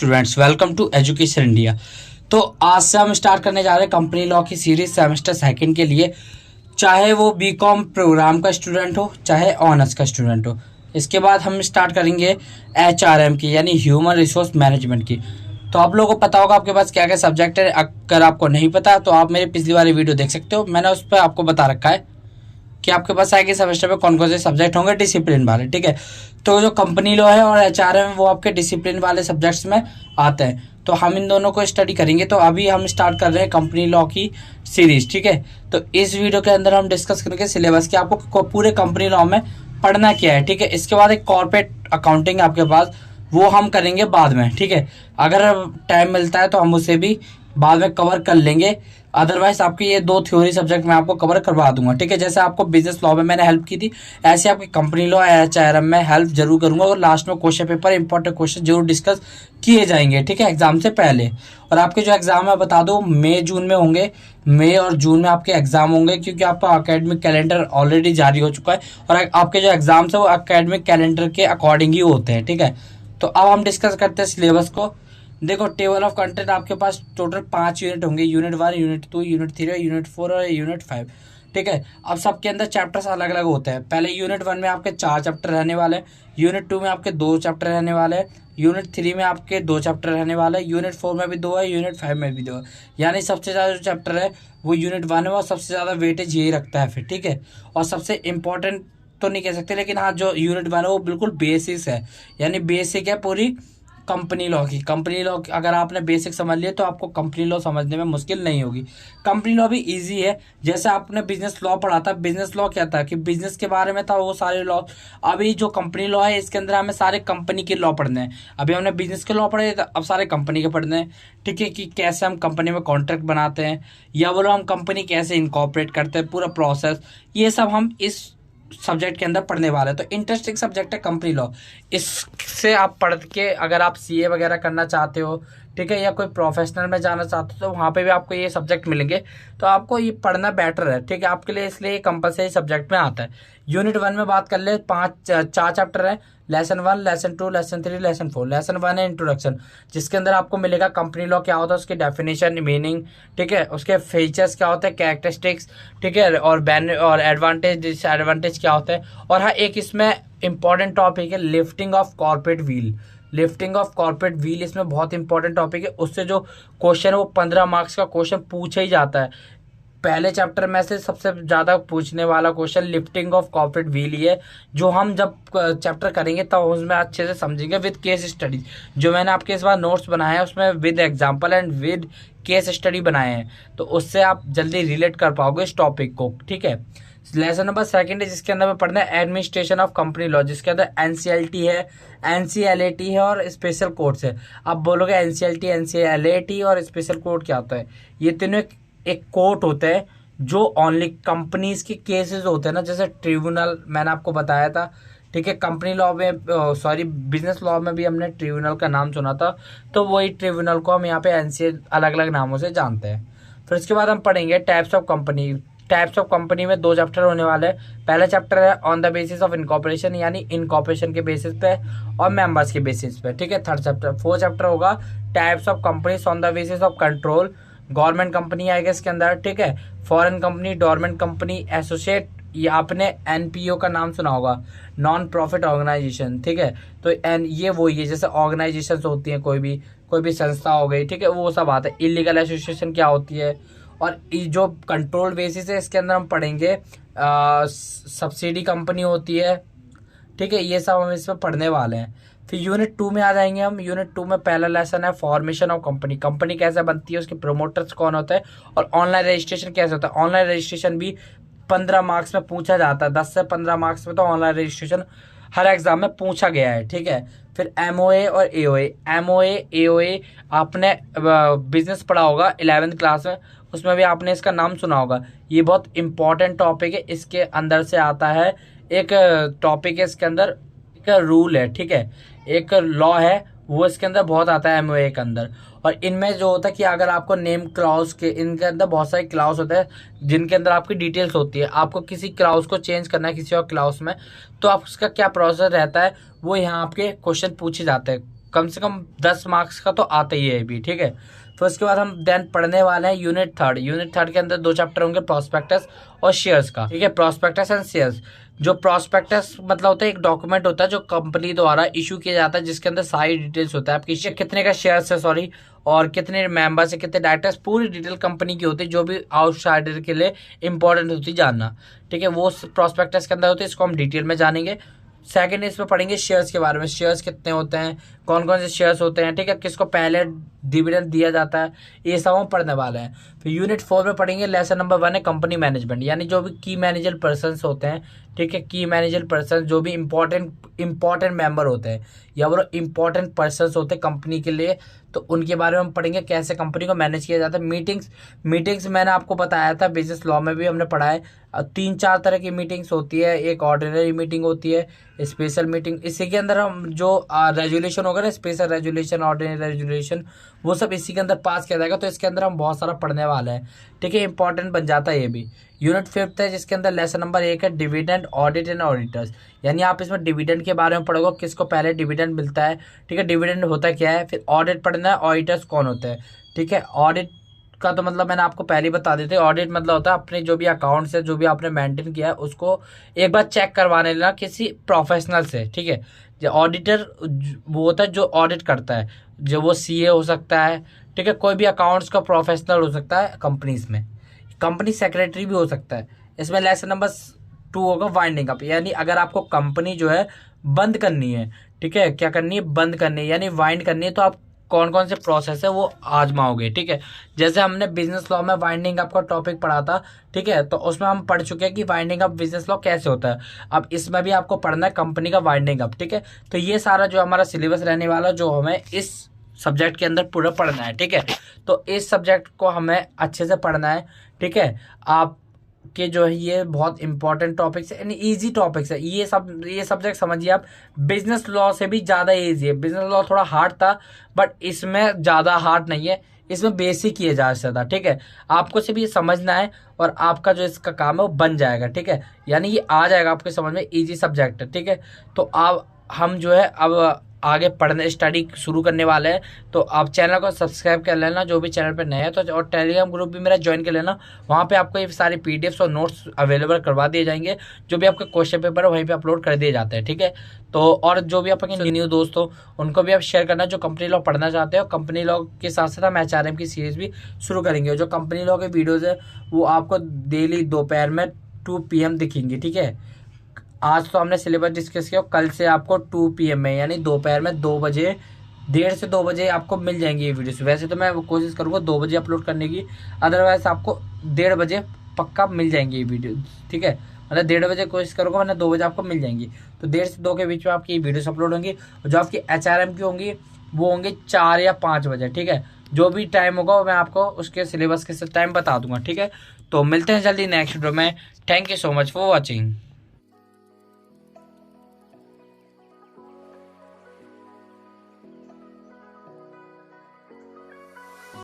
Students, welcome to education India. तो आज से हम स्टार्ट करने जा रहे हैं कंपनी लॉ की सीरीज सेमेस्टर सेकंड के लिए। चाहे वो बीकॉम प्रोग्राम का स्टूडेंट हो, चाहे ऑनर्स का स्टूडेंट हो। इसके बाद हम स्टार्ट करेंगे एचआरएम की, यानी ह्यूमन रिसोर्स मैनेजमेंट की। तो आप लोगों को पता होगा आपके पास क्या क्या सब्जेक्ट है। अगर आपको नहीं पता तो आप मेरी पिछली वाली वीडियो देख सकते हो, मैंने उस पर आपको बता रखा है कि आपके पास आगे सेमेस्टर में कौन कौन से सब्जेक्ट होंगे डिसिप्लिन वाले। ठीक है, तो जो कंपनी लॉ है और एचआरएम है वो आपके डिसिप्लिन वाले सब्जेक्ट्स में आते हैं। तो हम इन दोनों को स्टडी करेंगे। तो अभी हम स्टार्ट कर रहे हैं कंपनी लॉ की सीरीज। ठीक है, तो इस वीडियो के अंदर हम डिस्कस करेंगे सिलेबस कि आपको पूरे कंपनी लॉ में पढ़ना क्या है। ठीक है, इसके बाद एक कॉर्पोरेट अकाउंटिंग आपके पास, वो हम करेंगे बाद में। ठीक है, अगर टाइम मिलता है तो हम उसे भी बाद में कवर कर लेंगे। अदरवाइज आपके ये दो थ्योरी सब्जेक्ट मैं आपको कवर करवा दूंगा। ठीक है, जैसे आपको बिजनेस लॉ में मैंने हेल्प की थी, ऐसे आपकी कंपनी लॉ एचआरएम में हेल्प जरूर करूंगा। और लास्ट में क्वेश्चन पेपर इंपॉर्टेंट क्वेश्चन जरूर डिस्कस किए जाएंगे। ठीक है, एग्जाम से पहले। और आपके जो एग्जाम है बता दो, मई जून में होंगे। मई और जून में आपके एग्जाम होंगे, क्योंकि आपका एकेडमिक कैलेंडर ऑलरेडी जारी हो चुका है और आपके जो एग्जाम्स है वो एकेडमिक कैलेंडर के अकॉर्डिंग ही होते हैं। ठीक है, तो अब हम डिस्कस करते हैं सिलेबस को। देखो, टेबल ऑफ कंटेंट आपके पास टोटल 5 यूनिट होंगे, यूनिट 1, यूनिट 2, यूनिट 3, यूनिट 4 और यूनिट 5। ठीक है, अब सबके अंदर चैप्टर्स अलग अलग होते हैं। पहले यूनिट 1 में आपके 4 चैप्टर रहने वाले हैं, यूनिट 2 में आपके 2 चैप्टर रहने वाले हैं, यूनिट 3 में आपके 2 चैप्टर रहने वाले हैं, यूनिट 4 में भी 2 है, यूनिट 5 में भी 2 है। यानी सबसे ज़्यादा जो चैप्टर है वो यूनिट 1 है और सबसे ज़्यादा वेटेज यही रखता है फिर। ठीक है, और सबसे इंपॉर्टेंट तो नहीं कह सकते, लेकिन हाँ, जो यूनिट 1 है वो बिल्कुल बेसिस है, यानी बेसिक है पूरी कंपनी लॉ की। कंपनी लॉ अगर आपने बेसिक समझ लिया तो आपको कंपनी लॉ समझने में मुश्किल नहीं होगी। कंपनी लॉ भी इजी है, जैसे आपने बिजनेस लॉ पढ़ा था। बिजनेस लॉ क्या था कि बिजनेस के बारे में था, वो सारे लॉ। अभी जो कंपनी लॉ है इसके अंदर हमें सारे कंपनी के लॉ पढ़ने हैं। अभी हमने बिजनेस के लॉ पढ़े थे, अब सारे कंपनी के पढ़ने हैं। ठीक है, कि कैसे हम कंपनी में कॉन्ट्रैक्ट बनाते हैं, या बोलो हम कंपनी कैसे इनकॉर्पोरेट करते हैं, पूरा प्रोसेस, ये सब हम इस सब्जेक्ट के अंदर पढ़ने वाले हैं। तो इंटरेस्टिंग सब्जेक्ट है कंपनी लॉ। इससे आप पढ़ के अगर आप सीए वगैरह करना चाहते हो, ठीक है, या कोई प्रोफेशनल में जाना चाहते हो, तो वहाँ पे भी आपको ये सब्जेक्ट मिलेंगे। तो आपको ये पढ़ना बेटर है। ठीक है, आपके लिए इसलिए कंपलसरी सब्जेक्ट में आता है। यूनिट 1 में बात कर ले, 4 चैप्टर है। Lesson 1, lesson 2, lesson 3, lesson 4। Lesson 1 है इंट्रोडक्शन, जिसके अंदर आपको मिलेगा कंपनी लॉ क्या होता है, उसकी डेफिनेशन, मीनिंग, ठीक है, उसके फीचर्स क्या होते हैं, कैरेक्टरिस्टिक्स, ठीक है, और एडवांटेज डिसएडवांटेज क्या होता है। और हाँ, एक इसमें इंपॉर्टेंट टॉपिक है lifting of corporate wheel. Lifting of corporate wheel इसमें बहुत इंपॉर्टेंट टॉपिक है। उससे जो क्वेश्चन है वो 15 मार्क्स का क्वेश्चन पूछा ही जाता है। पहले चैप्टर में से सबसे ज्यादा पूछने वाला question lifting of corporate veil ही है, जो हम जब चैप्टर करेंगे तब उसमें अच्छे से समझेंगे विद केस स्टडी। जो मैंने आपके इस बार नोट्स बनाए हैं उसमें with example and with case study बनाए हैं, तो उससे आप जल्दी रिलेट कर पाओगे इस टॉपिक को। ठीक है, लेसन नंबर 2 है, जिसके अंदर में पढ़ना है एडमिनिस्ट्रेशन ऑफ कंपनी लॉ, जिसके अंदर एनसीएलटी है, एनसीएलएटी है और स्पेशल कोर्ट्स है। आप बोलोगे एनसीएलटी, एनसीएलएटी और स्पेशल कोर्ट क्या होता है? ये तीनों एक कोर्ट होते हैं जो ओनली कंपनीज के केसेस होते हैं ना, जैसे ट्रिब्यूनल मैंने आपको बताया था। ठीक है, कंपनी लॉ में, सॉरी, बिजनेस लॉ में भी हमने ट्रिब्यूनल का नाम सुना था, तो वही ट्रिब्यूनल को हम यहाँ पे एनसीए अलग अलग नामों से जानते हैं। फिर इसके बाद हम पढ़ेंगे types of company. Types of company में 2 चैप्टर होने वाले हैं। पहला चैप्टर है on the basis of incorporation, यानी इनकॉर्पोरेशन के बेसिस पे और मेंबर्स के बेसिस पे। ठीक है, 4 चैप्टर होगा types of companies on the basis of control. Government company आएगा इसके अंदर। ठीक है, foreign company, dormant company, associate, ये आपने एनपीओ का नाम सुना होगा, नॉन प्रॉफिट ऑर्गेनाइजेशन। ठीक है, तो ये वही है जैसे ऑर्गेनाइजेशन होती है, कोई भी संस्था हो गई। ठीक है, वो सब आता है। इलीगल एसोसिएशन क्या होती है, और जो कंट्रोल बेसिस है इसके अंदर हम पढ़ेंगे सब्सिडी कंपनी होती है। ठीक है, ये सब हम इसमें पढ़ने वाले हैं। फिर यूनिट 2 में आ जाएंगे हम। यूनिट 2 में पहला लेसन है फॉर्मेशन ऑफ कंपनी। कंपनी कैसे बनती है, उसके प्रमोटर्स कौन होते हैं, और ऑनलाइन रजिस्ट्रेशन कैसे होता है। ऑनलाइन रजिस्ट्रेशन भी 15 मार्क्स में पूछा जाता है, 10 से 15 मार्क्स में तो ऑनलाइन रजिस्ट्रेशन हर एग्जाम में पूछा गया है। ठीक है, फिर एमओए और एओए। एमओए, एओए आपने बिजनेस पढ़ा होगा 11th क्लास में, उसमें भी आपने इसका नाम सुना होगा। ये बहुत इंपॉर्टेंट टॉपिक है। इसके अंदर से आता है एक टॉपिक है, इसके अंदर एक रूल है। ठीक है, एक लॉ है, वो इसके अंदर बहुत आता है एमओए के अंदर। और इनमें जो होता है कि अगर आपको नेम क्लाउज के, इनके अंदर बहुत सारे क्लाउज होते हैं जिनके अंदर आपकी डिटेल्स होती है। आपको किसी क्लाउज को चेंज करना है किसी और क्लाउज में, तो आप उसका क्या प्रोसेस रहता है वो यहाँ आपके क्वेश्चन पूछे जाते हैं। कम से कम 10 मार्क्स का तो आता ही है भी, ठीक है। तो उसके बाद हम देन पढ़ने वाले हैं यूनिट थर्ड के अंदर 2 चैप्टर होंगे, प्रोस्पेक्टस और शेयर्स का, ठीक है। Prospectus and shares. जो प्रोस्पेक्टस मतलब होता है एक डॉक्यूमेंट होता है जो कंपनी द्वारा इशू किया जाता है, जिसके अंदर सारी डिटेल्स होता है, आपकी कितने का शेयर्स है, सॉरी, और कितने मेंबर्स है, कितने डायरेक्टर्स, पूरी डिटेल कंपनी की होती है, जो भी आउटसाइडर के लिए इंपॉर्टेंट होती है जानना, ठीक है। वो प्रोस्पेक्टस के अंदर होती है, इसको हम डिटेल में जानेंगे। सेकंड इसमें पढ़ेंगे शेयर्स के बारे में, शेयर्स कितने होते हैं, कौन कौन से शेयर्स होते हैं, ठीक है, किसको पहले डिविडेंड दिया जाता है, ये सब हम पढ़ने वाले हैं। फिर यूनिट 4 में पढ़ेंगे, लेसन नंबर 1 है कंपनी मैनेजमेंट, यानी जो भी की मैनेजर पर्सन्स होते हैं, ठीक है, की मैनेजर पर्सन जो भी इंपॉर्टेंट मेंबर होते हैं या वो इंपॉर्टेंट पर्सन्स होते हैं कंपनी के लिए, तो उनके बारे में हम पढ़ेंगे, कैसे कंपनी को मैनेज किया जाता है। मीटिंग्स मैंने आपको बताया था, बिजनेस लॉ में भी हमने पढ़ा है, 3-4 तरह की मीटिंग्स होती है। एक ऑर्डिनरी मीटिंग होती है, स्पेशल मीटिंग, इसी के अंदर हम जो रेजुलेशन होगा ना, स्पेशल रेजुलेशन, ऑर्डिनरी रेजुलेशन, वो सब इसी के अंदर पास किया जाएगा। तो इसके अंदर हम बहुत सारा पढ़ने वाले हैं, ठीक है, इंपॉर्टेंट बन जाता है ये भी। यूनिट 5 है जिसके अंदर लेसन नंबर 1 है डिविडेंड, ऑडिट एंड ऑडिटर्स, यानी आप इसमें डिविडेंड के बारे में पढ़ोगे, किसको पहले डिविडेंड मिलता है, ठीक है, डिविडेंड होता क्या है। फिर ऑडिट पढ़ना है, ऑडिटर्स कौन होते हैं, ठीक है। ऑडिट का तो मतलब मैंने आपको पहले ही बता देते, ऑडिट मतलब होता है अपने जो भी अकाउंट्स है, जो भी आपने मेंटेन किया है, उसको एक बार चेक करवाने लेना किसी प्रोफेशनल से, ठीक है। जो ऑडिटर वो होता है जो ऑडिट करता है, जो वो सीए हो सकता है, ठीक है, कोई भी अकाउंट्स का प्रोफेशनल हो सकता है कंपनीज में, कंपनी सेक्रेटरी भी हो सकता है। इसमें लेसन नंबर 2 होगा वाइंडिंग अप, यानी अगर आपको कंपनी जो है बंद करनी है, ठीक है, क्या करनी है, बंद करनी है, यानी वाइंड करनी है, तो आप कौन कौन से प्रोसेस है वो आजमाओगे, ठीक है। जैसे हमने बिजनेस लॉ में वाइंडिंग अप का टॉपिक पढ़ा था, ठीक है, तो उसमें हम पढ़ चुके हैं कि वाइंडिंग अप बिजनेस लॉ कैसे होता है। अब इसमें भी आपको पढ़ना है कंपनी का वाइंडिंग अप, ठीक है। तो ये सारा जो हमारा सिलेबस रहने वाला, जो हमें इस सब्जेक्ट के अंदर पूरा पढ़ना है, ठीक है। तो इस सब्जेक्ट को हमें अच्छे से पढ़ना है, ठीक है। आप के जो है ये बहुत इंपॉर्टेंट टॉपिक्स है, यानी इजी टॉपिक्स है, ये सब्जेक्ट समझिए आप, बिजनेस लॉ से भी ज़्यादा इजी है। बिजनेस लॉ थोड़ा हार्ड था, बट इसमें ज़्यादा हार्ड नहीं है, इसमें बेसिक किए जा सकता, ठीक है। आपको सिर्फ ये समझना है और आपका जो इसका काम है वो बन जाएगा, ठीक है, यानी ये आ जाएगा आपके समझ में, इजी सब्जेक्ट है, ठीक है। तो आप हम जो है अब आगे पढ़ने स्टडी शुरू करने वाले हैं, तो आप चैनल को सब्सक्राइब कर लेना जो भी चैनल पे नए हैं, तो और टेलीग्राम ग्रुप भी मेरा ज्वाइन कर लेना, वहाँ पे आपको ये सारी पीडीएफ्स और नोट्स अवेलेबल करवा दिए जाएंगे, जो भी आपके क्वेश्चन पेपर है वहीं पे अपलोड कर दिए जाते हैं, ठीक है। तो और जो भी आपके न्यू दोस्त हो उनको भी आप शेयर करना जो कंपनी लॉ पढ़ना चाहते हो। कंपनी लॉ के साथ साथ हम एचआरएम की सीरीज भी शुरू करेंगे, जो कंपनी लॉ के वीडियोज़ है वो आपको डेली दोपहर में 2 PM दिखेंगी, ठीक है। आज तो हमने सिलेबस डिस्कस किया, कल से आपको 2 PM में, यानी दोपहर में 2 बजे, 1:30 से 2 बजे आपको मिल जाएंगी ये वीडियोस। वैसे तो मैं कोशिश करूँगा 2 बजे अपलोड करने की, अदरवाइज आपको 1:30 बजे पक्का मिल जाएंगी ये वीडियो, ठीक है। मतलब 1:30 बजे कोशिश करूँगा, वरना 2 बजे आपको मिल जाएंगी। तो 1:30 से 2 के बीच में आपकी वीडियोस अपलोड होंगी, और जो आपकी HRM की होंगी वो होंगी 4 या 5 बजे, ठीक है। जो भी टाइम होगा मैं आपको उसके सिलेबस के टाइम बता दूंगा, ठीक है। तो मिलते हैं जल्दी नेक्स्ट वीडियो में। Thank you so much for watching.